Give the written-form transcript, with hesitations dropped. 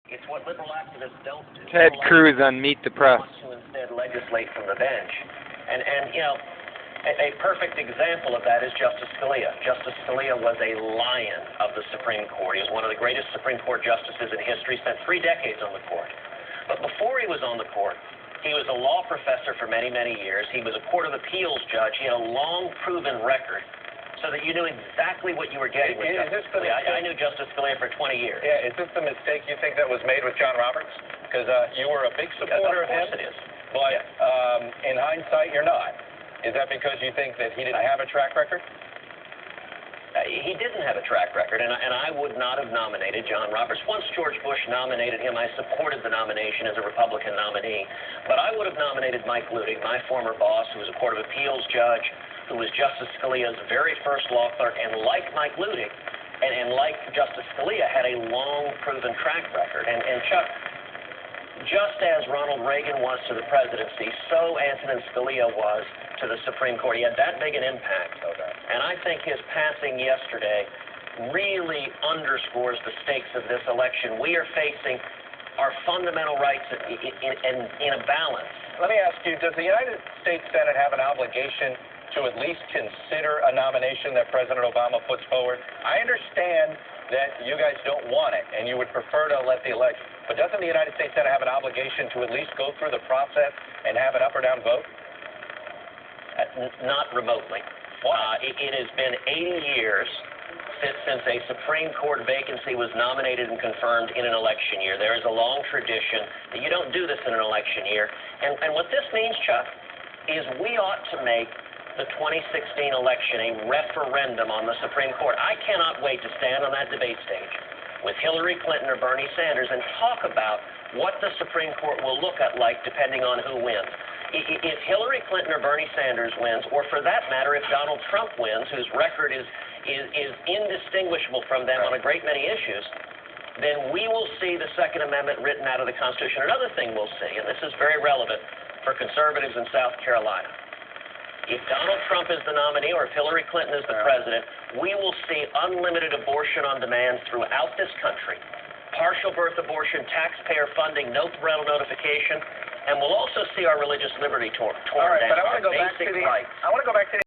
It's what liberal activists don't do. Ted Cruz on Meet the Press. Want to instead legislate from the bench. And you know, a perfect example of that is Justice Scalia. Justice Scalia was a lion of the Supreme Court. He was one of the greatest Supreme Court justices in history, spent 3 decades on the court. But before he was on the court, he was a law professor for many, many years. He was a Court of Appeals judge. He had a long proven record so that you knew exactly what you were getting with Justice Scalia. I knew Justice Scalia for 20 years. Yeah, is this the mistake you think that was made with John Roberts? Because you were a big supporter of him. Of course it is. But in hindsight, you're not. Is that because you think that he didn't have a track record? He didn't have a track record, and I would not have nominated John Roberts. Once George Bush nominated him, I supported the nomination as a Republican nominee. But I would have nominated Mike Ludig, my former boss, who was a Court of Appeals judge, who was Justice Scalia's very first law clerk, and like Mike Ludig, and like Justice Scalia, had a long, proven track record. And Chuck, just as Ronald Reagan was to the presidency, so Antonin Scalia was to the Supreme Court. He had that big an impact. And I think his passing yesterday really underscores the stakes of this election. We are facing our fundamental rights in a balance. Let me ask you, does the United States Senate have an obligation to at least consider a nomination that President Obama puts forward? I understand that you guys don't want it and you would prefer to let the election, but doesn't the United States Senate have an obligation to at least go through the process and have an up or down vote? Not remotely. It has been 80 years since a Supreme Court vacancy was nominated and confirmed in an election year. There is a long tradition that you don't do this in an election year. And what this means, Chuck, is we ought to make the 2016 election a referendum on the Supreme Court. I cannot wait to stand on that debate stage with Hillary Clinton or Bernie Sanders and talk about what the Supreme Court will look at like depending on who wins. If Hillary Clinton or Bernie Sanders wins, or for that matter, if Donald Trump wins, whose record is indistinguishable from them on a great many issues, then we will see the Second Amendment written out of the Constitution. Another thing we'll see, and this is very relevant for conservatives in South Carolina, if Donald Trump is the nominee or if Hillary Clinton is the president, we will see unlimited abortion on demand throughout this country, partial birth abortion, taxpayer funding, no parental notification, and we'll also see our religious liberty torn down. All right, but I want to go back to the